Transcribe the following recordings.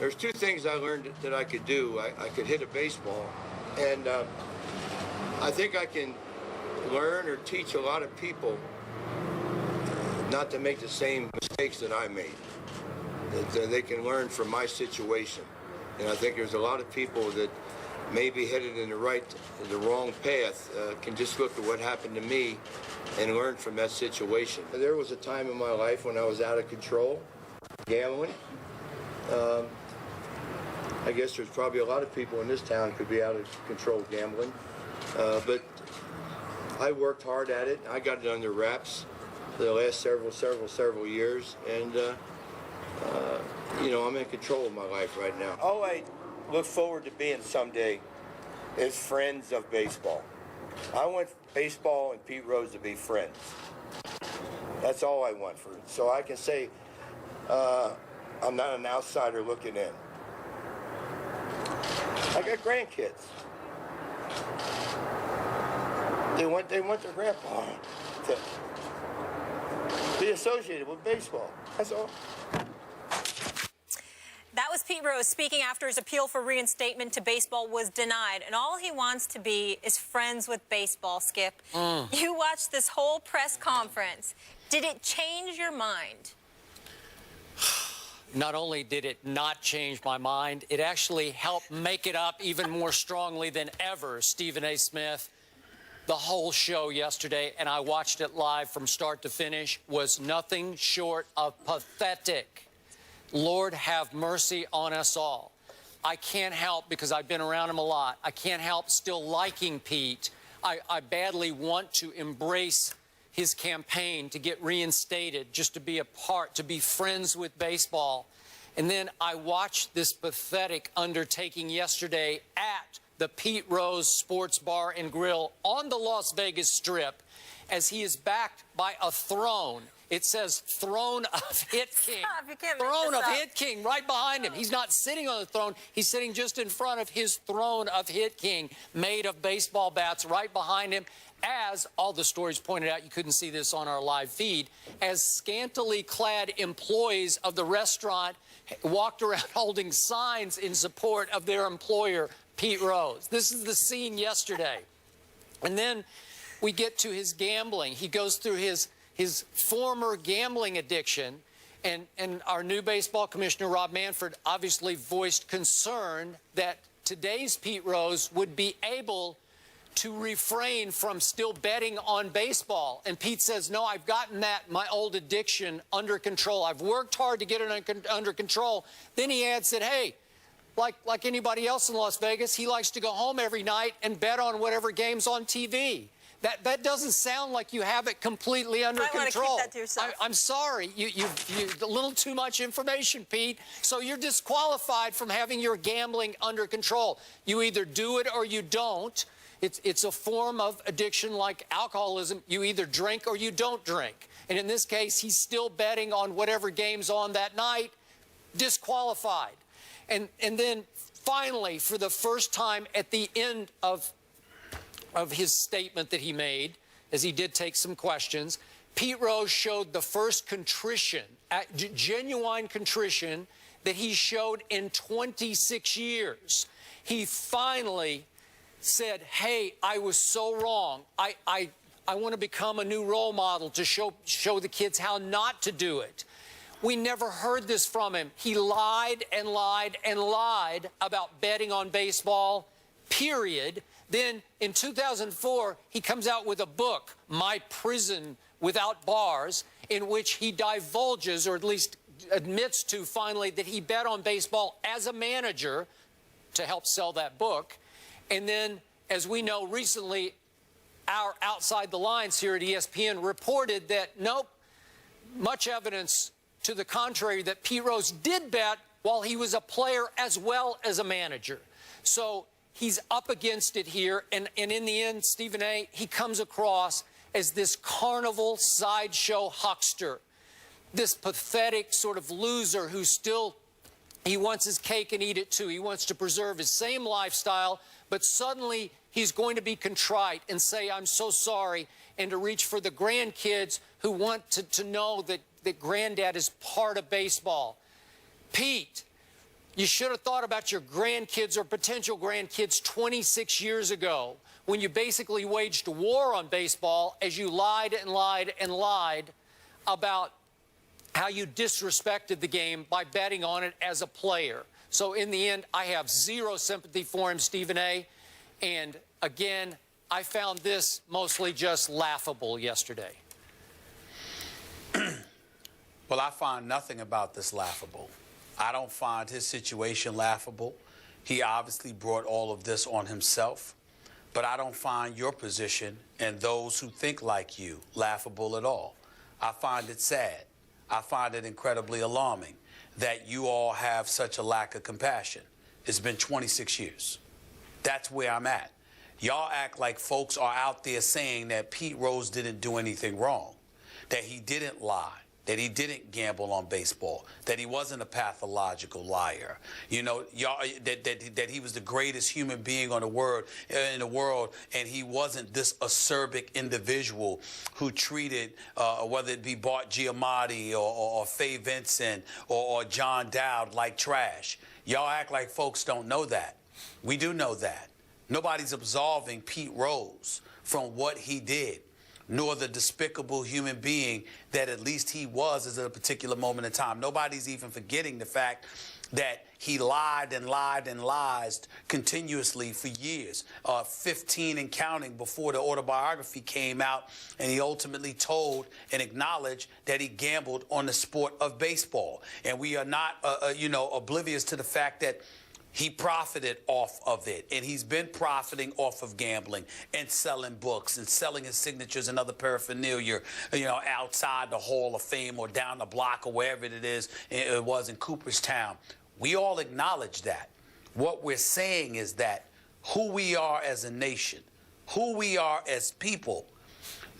There's two things I learned that I could do. I could hit a baseball, and I think I can learn or teach a lot of people not to make the same mistakes that I made. That they can learn from my situation. And I think there's a lot of people that may be headed in the wrong path, can just look at what happened to me and learn from that situation. There was a time in my life when I was out of control, gambling. I guess there's probably a lot of people in this town could be out of control gambling. But I worked hard at it. I got it under wraps for the last several years. And, you know, I'm in control of my life right now. All I look forward to being someday is friends of baseball. I want baseball and Pete Rose to be friends. That's all I want for it. So I can say I'm not an outsider looking in. I got grandkids. They want their grandpa to be associated with baseball. That's all. That was Pete Rose speaking after his appeal for reinstatement to baseball was denied. And all he wants to be is friends with baseball, Skip. You watched this whole press conference. Did it change your mind? Not only did it not change my mind, it actually helped make it up even more strongly than ever, Stephen A. Smith. The whole show yesterday, and I watched it live from start to finish, was nothing short of pathetic. Lord have mercy on us all. I can't help, because I've been around him a lot, I can't help still liking Pete. I badly want to embrace his campaign to get reinstated, just to be a part, to be friends with baseball. And then I watched this pathetic undertaking yesterday at the Pete Rose Sports Bar and Grill on the Las Vegas Strip, as he is backed by a throne. It says Throne of Hit King. Throne of Hit King right behind him. He's not sitting on the throne. He's sitting just in front of his Throne of Hit King, made of baseball bats, right behind him. As all the stories pointed out, you couldn't see this on our live feed, as scantily clad employees of the restaurant walked around holding signs in support of their employer, Pete Rose. This is the scene yesterday. And then we get to his gambling. He goes through his former gambling addiction, and our new baseball commissioner, Rob Manfred, obviously voiced concern that today's Pete Rose would be able to refrain from still betting on baseball. And Pete says, no, I've gotten my old addiction under control. I've worked hard to get it under control. Then he adds that, hey, like anybody else in Las Vegas, he likes to go home every night and bet on whatever game's on TV. That doesn't sound like you have it completely under control. Want to keep that to yourself. I'm sorry, you a little too much information, Pete. So you're disqualified from having your gambling under control. You either do it or you don't. It's a form of addiction like alcoholism. You either drink or you don't drink. And in this case, he's still betting on whatever game's on that night, disqualified. And then finally, for the first time at the end of his statement that he made, as he did take some questions, Pete Rose showed the first contrition, genuine contrition, that he showed in 26 years. He finally said, hey, I was so wrong. I want to become a new role model to show the kids how not to do it. We never heard this from him. He lied and lied and lied about betting on baseball, period. Then in 2004, he comes out with a book, My Prison Without Bars, in which he divulges, or at least admits to finally, that he bet on baseball as a manager to help sell that book. And then, as we know recently, our Outside the Lines here at ESPN reported that, nope, much evidence to the contrary, that Pete Rose did bet while he was a player as well as a manager. So he's up against it here, and in the end, Stephen A., he comes across as this carnival sideshow huckster, this pathetic sort of loser who still, he wants his cake and eat it too. He wants to preserve his same lifestyle, but suddenly he's going to be contrite and say, I'm so sorry, and to reach for the grandkids who want to know that Granddad is part of baseball. Pete, You should have thought about your grandkids or potential grandkids 26 years ago when you basically waged a war on baseball as you lied and lied and lied about how you disrespected the game by betting on it as a player. So in the end, I have zero sympathy for him, Stephen A. And again, I found this mostly just laughable yesterday. Well, I find nothing about this laughable. I don't find his situation laughable. He obviously brought all of this on himself. But I don't find your position and those who think like you laughable at all. I find it sad. I find it incredibly alarming that you all have such a lack of compassion. It's been 26 years. That's where I'm at. Y'all act like folks are out there saying that Pete Rose didn't do anything wrong, that he didn't lie, that he didn't gamble on baseball, that he wasn't a pathological liar. You know, y'all, that he was the greatest human being in the world, and he wasn't this acerbic individual who treated, whether it be Bart Giamatti or Faye Vincent or John Dowd, like trash. Y'all act like folks don't know that. We do know that. Nobody's absolving Pete Rose from what he did, nor the despicable human being that at least he was at a particular moment in time. Nobody's even forgetting the fact that he lied and lied and lies continuously for years, 15 and counting before the autobiography came out, and he ultimately told and acknowledged that he gambled on the sport of baseball. And we are not, oblivious to the fact that he profited off of it, and he's been profiting off of gambling and selling books and selling his signatures and other paraphernalia, outside the Hall of Fame or down the block or wherever it was in Cooperstown. We all acknowledge that. What we're saying is that who we are as a nation, who we are as people,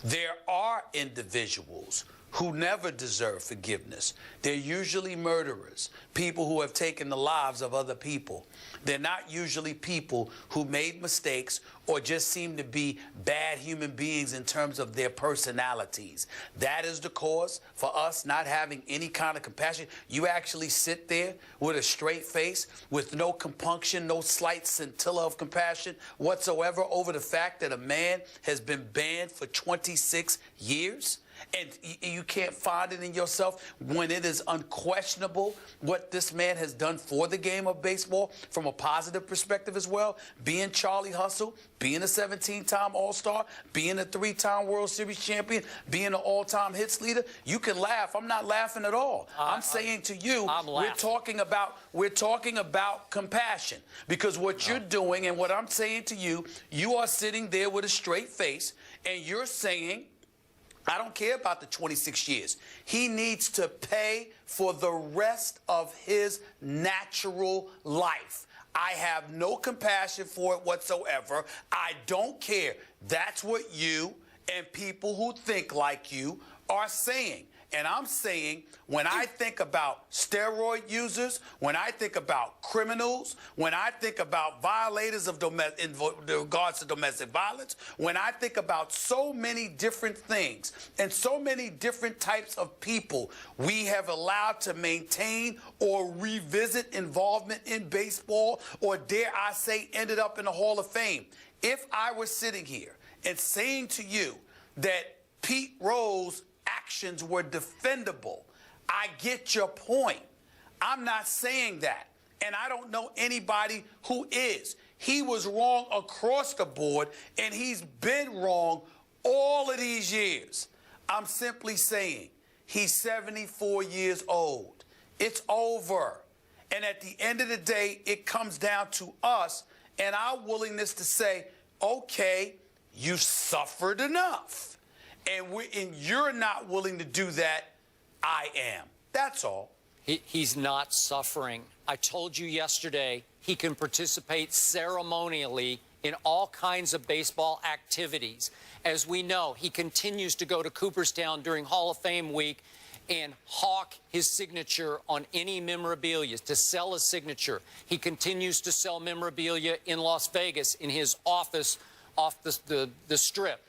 there are individuals who never deserve forgiveness. They're usually murderers, people who have taken the lives of other people. They're not usually people who made mistakes or just seem to be bad human beings in terms of their personalities. That is the cause for us not having any kind of compassion. You actually sit there with a straight face, with no compunction, no slight scintilla of compassion whatsoever over the fact that a man has been banned for 26 years? And you can't find it in yourself when it is unquestionable what this man has done for the game of baseball from a positive perspective as well. Being Charlie Hustle, being a 17-time All-Star, being a 3-time World Series champion, being an all-time hits leader. You can laugh. I'm not laughing at all. I'm saying to you, we're talking about compassion, because what you're doing and what I'm saying to you, you are sitting there with a straight face and you're saying, I don't care about the 26 years. He needs to pay for the rest of his natural life. I have no compassion for it whatsoever. I don't care. That's what you and people who think like you are saying. And I'm saying, when I think about steroid users, when I think about criminals, when I think about violators of in regards to domestic violence, when I think about so many different things and so many different types of people we have allowed to maintain or revisit involvement in baseball, or dare I say ended up in the Hall of Fame. If I were sitting here and saying to you that Pete Rose actions were defendable, I get your point. I'm not saying that, and I don't know anybody who is. He was wrong across the board, and he's been wrong all of these years. I'm simply saying he's 74 years old. It's over. And at the end of the day, it comes down to us and our willingness to say, okay, you've suffered enough. And you're not willing to do that. I am. That's all. He's not suffering. I told you yesterday he can participate ceremonially in all kinds of baseball activities. As we know, he continues to go to Cooperstown during Hall of Fame week and hawk his signature on any memorabilia, to sell a signature. He continues to sell memorabilia in Las Vegas in his office off the strip.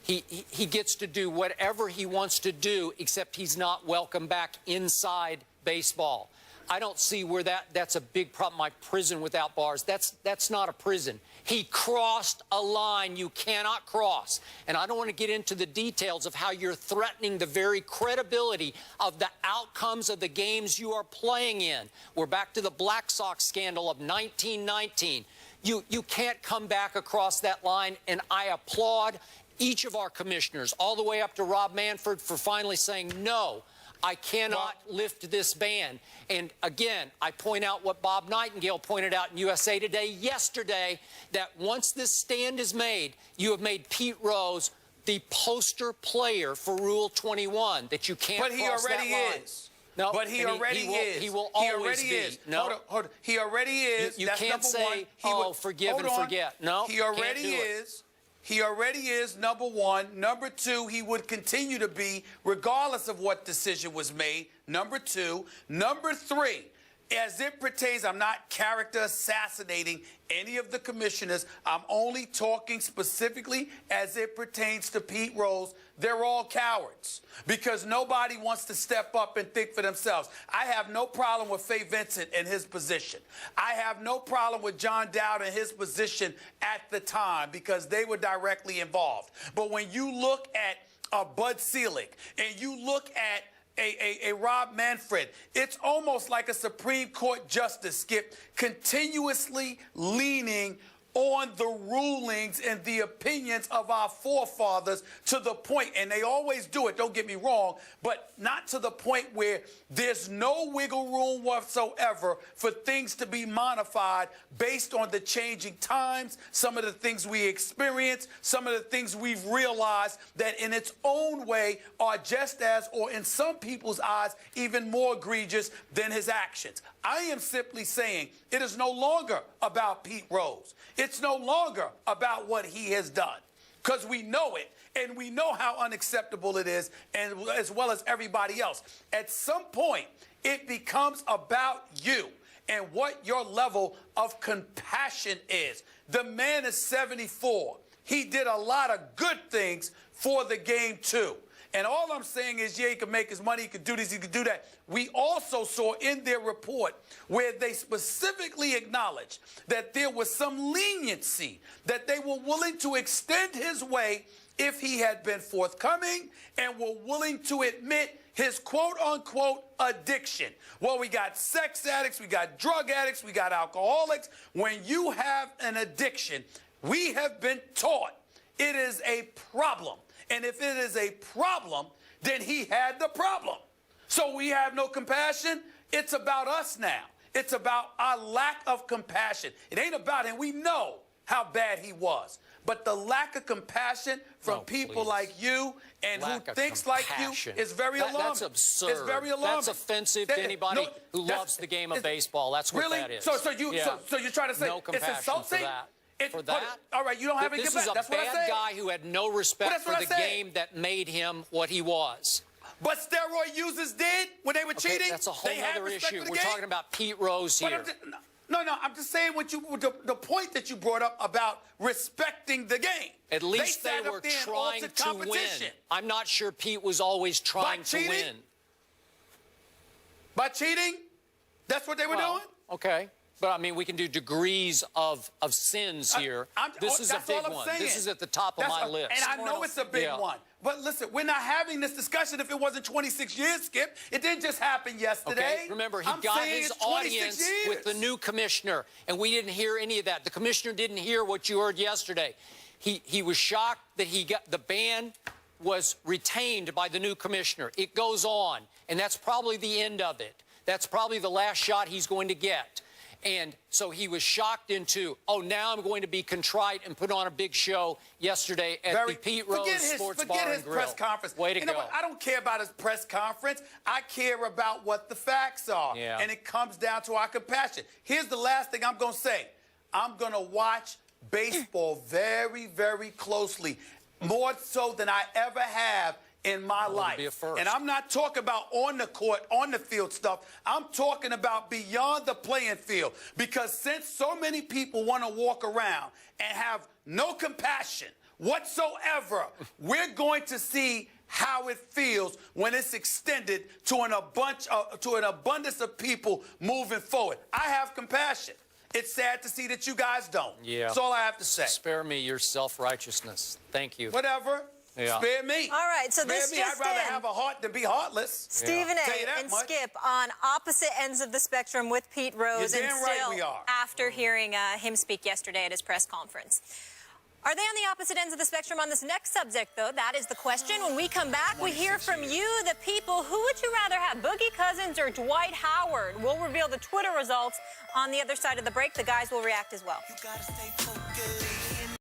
He gets to do whatever he wants to do, except he's not welcome back inside baseball. I don't see where that's a big problem. My prison without bars. That's not a prison. He crossed a line you cannot cross. And I don't want to get into the details of how you're threatening the very credibility of the outcomes of the games you are playing in. We're back to the Black Sox scandal of 1919. You can't come back across that line, and I applaud each of our commissioners, all the way up to Rob Manfred, for finally saying, no, I cannot lift this ban. And again, I point out what Bob Nightingale pointed out in USA Today yesterday, that once this stand is made, you have made Pete Rose the poster player for Rule 21, that you can't cross that line. But he already is. No, but he already is. He will always be. Is. No, hold on. He already is. You That's can't number say, one. oh, forgive and forget. No, he already is. He already is, number one. Number two, he would continue to be, regardless of what decision was made. Number two. Number three, as it pertains, I'm not character assassinating any of the commissioners. I'm only talking specifically as it pertains to Pete Rose. They're all cowards because nobody wants to step up and think for themselves. I have no problem with Faye Vincent in his position. I have no problem with John Dowd in his position at the time because they were directly involved. But when you look at Bud Selig and you look at a Rob Manfred, it's almost like a Supreme Court justice, Skip, continuously leaning on the rulings and the opinions of our forefathers to the point, and they always do it, don't get me wrong, but not to the point where there's no wiggle room whatsoever for things to be modified based on the changing times, some of the things we experience, some of the things we've realized that in its own way are just as, or in some people's eyes, even more egregious than his actions. I am simply saying it is no longer about Pete Rose. It's no longer about what he has done, because we know it, and we know how unacceptable it is, and as well as everybody else. At some point, it becomes about you and what your level of compassion is. The man is 74. He did a lot of good things for the game, too. And all I'm saying is, yeah, he could make his money, he could do this, he could do that. We also saw in their report where they specifically acknowledged that there was some leniency, that they were willing to extend his way if he had been forthcoming and were willing to admit his quote-unquote addiction. Well, we got sex addicts, we got drug addicts, we got alcoholics. When you have an addiction, we have been taught it is a problem. And if it is a problem, then he had the problem. So we have no compassion. It's about us now. It's about our lack of compassion. It ain't about him. We know how bad he was. But the lack of compassion from people like you and who thinks like you is very alarming. That's absurd. It's very alarming. That's offensive to anybody who loves the game of baseball. That's what that is. So you're trying to say no it's insulting? For that? All right, you don't have any compassion. This is a bad guy who had no respect for the game that made him what he was. But steroid users did when they were cheating. That's a whole other issue. We're talking about Pete Rose here. I'm just saying the point that you brought up about respecting the game. At least they were trying to win. I'm not sure Pete was always trying to win. By cheating? That's what they were doing? Okay. But, I mean, we can do degrees of sins here. This is a big one. This is at the top of my list. And I know it's a big one. But listen, we're not having this discussion if it wasn't 26 years, Skip. It didn't just happen yesterday. Okay, remember, he got his audience with the new commissioner, and we didn't hear any of that. The commissioner didn't hear what you heard yesterday. He was shocked that the ban was retained by the new commissioner. It goes on, and that's probably the end of it. That's probably the last shot he's going to get. And so he was shocked into, oh, now I'm going to be contrite and put on a big show yesterday at the Pete Rose Sports Bar and Grill. Forget his press conference. Way to go. What? I don't care about his press conference. I care about what the facts are. Yeah. And it comes down to our compassion. Here's the last thing I'm going to say. I'm going to watch baseball very, very closely, more so than I ever have in my life. And I'm not talking about on the court, on the field stuff. I'm talking about beyond the playing field. Because since so many people want to walk around and have no compassion whatsoever, we're going to see how it feels when it's extended to an abundance of people moving forward. I have compassion. It's sad to see that you guys don't. Yeah. That's all I have to say. Spare me your self-righteousness. Thank you. Whatever. Yeah. Spare me. All right, so Spare this me. just I'd rather in. have a heart than be heartless. Stephen Tell you A. that and much. Skip on opposite ends of the spectrum with Pete Rose, You're and damn right still we are. after hearing him speak yesterday at his press conference. Are they on the opposite ends of the spectrum on this next subject, though? That is the question. When we come back, we hear from you, the people. Who would you rather have, Boogie Cousins or Dwight Howard? We'll reveal the Twitter results on the other side of the break. The guys will react as well.